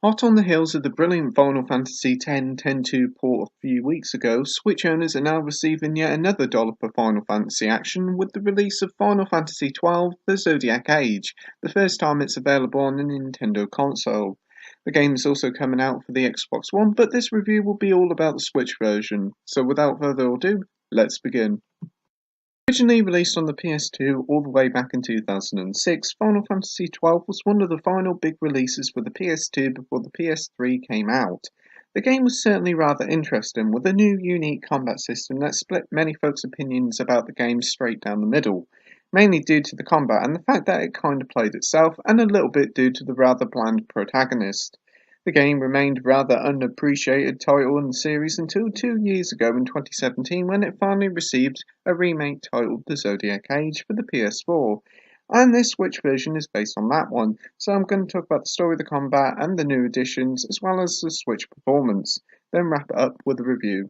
Hot on the heels of the brilliant Final Fantasy X 10.2 port a few weeks ago, Switch owners are now receiving yet another dollar for Final Fantasy action with the release of Final Fantasy XII The Zodiac Age, the first time it's available on a Nintendo console. The game is also coming out for the Xbox One, but this review will be all about the Switch version, so without further ado, let's begin. Originally released on the PS2 all the way back in 2006, Final Fantasy XII was one of the final big releases for the PS2 before the PS3 came out. The game was certainly rather interesting, with a new unique combat system that split many folks' opinions about the game straight down the middle, mainly due to the combat and the fact that it kind of played itself, and a little bit due to the rather bland protagonist. The game remained a rather unappreciated title in the series until 2 years ago in 2017 when it finally received a remake titled The Zodiac Age for the PS4. And this Switch version is based on that one, so I'm going to talk about the story, the combat, and the new additions, as well as the Switch performance, then wrap it up with a review.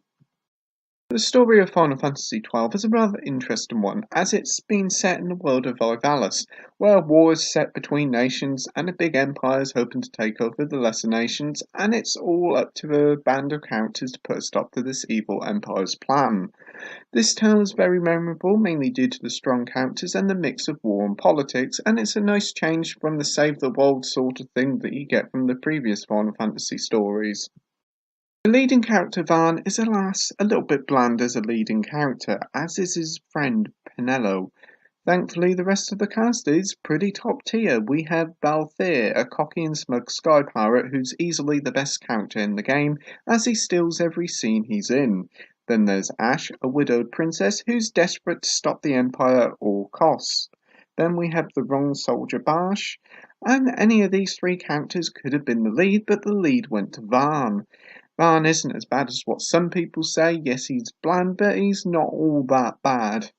The story of Final Fantasy XII is a rather interesting one, as it's been set in the world of Ivalis, where war is set between nations and a big empire is hoping to take over the lesser nations, and it's all up to a band of characters to put a stop to this evil empire's plan. This tale is very memorable, mainly due to the strong characters and the mix of war and politics, and it's a nice change from the save the world sort of thing that you get from the previous Final Fantasy stories. The leading character Vaan is alas a little bit bland as a leading character, as is his friend Penelo. Thankfully the rest of the cast is pretty top tier. We have Balthier, a cocky and smug sky pirate who's easily the best character in the game, as he steals every scene he's in. Then there's Ash, a widowed princess who's desperate to stop the Empire at all costs. Then we have the wrong soldier Bash, and any of these three characters could have been the lead, but the lead went to Vaan. Vaan isn't as bad as what some people say. Yes, he's bland, but he's not all that bad.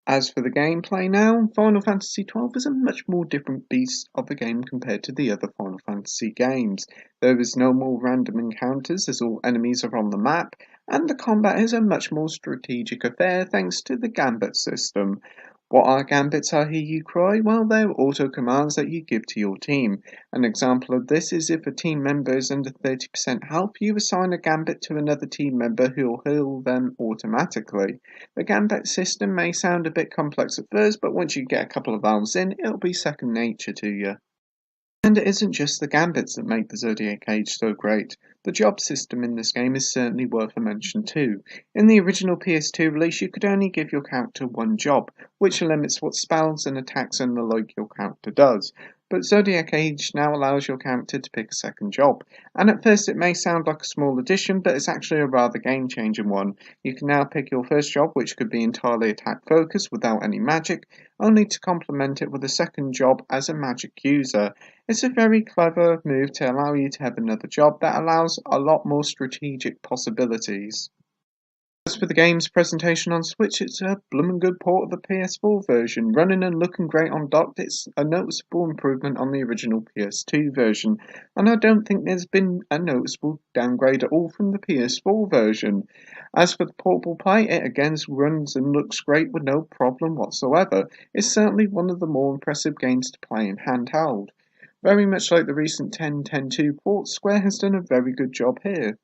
As for the gameplay now, Final Fantasy XII is a much more different beast of a game compared to the other Final Fantasy games. There is no more random encounters as all enemies are on the map, and the combat is a much more strategic affair thanks to the gambit system. What are gambits, I hear you cry? Well, they're auto commands that you give to your team. An example of this is if a team member is under 30% health, you assign a gambit to another team member who'll heal them automatically. The gambit system may sound a bit complex at first, but once you get a couple of hours in, it'll be second nature to you. And it isn't just the gambits that make the Zodiac Age so great. The job system in this game is certainly worth a mention too. In the original PS2 release you could only give your character one job, which limits what spells and attacks and the like your character does. But Zodiac Age now allows your character to pick a second job, and at first it may sound like a small addition, but it's actually a rather game-changing one. You can now pick your first job, which could be entirely attack-focused without any magic, only to complement it with a second job as a magic user. It's a very clever move to allow you to have another job that allows a lot more strategic possibilities. As for the game's presentation on Switch, it's a bloomin' good port of the PS4 version. Running and looking great on docked, it's a noticeable improvement on the original PS2 version, and I don't think there's been a noticeable downgrade at all from the PS4 version. As for the portable play, it again runs and looks great with no problem whatsoever. It's certainly one of the more impressive games to play in handheld. Very much like the recent 10.2 port, Square has done a very good job here.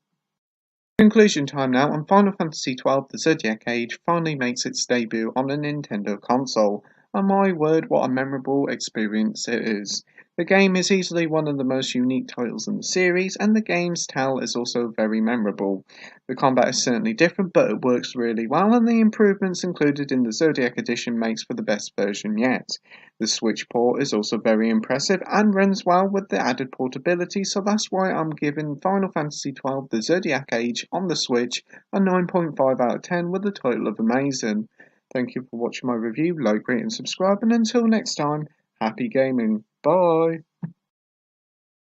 Conclusion time now, and Final Fantasy XII The Zodiac Age finally makes its debut on a Nintendo console, and my word, what a memorable experience it is. The game is easily one of the most unique titles in the series, and the game's tale is also very memorable. The combat is certainly different, but it works really well, and the improvements included in the Zodiac Edition makes for the best version yet. The Switch port is also very impressive and runs well with the added portability, so that's why I'm giving Final Fantasy XII The Zodiac Age on the Switch a 9.5 out of 10 with the title of amazing. Thank you for watching my review, like, rate and subscribe, and until next time, happy gaming. Bye.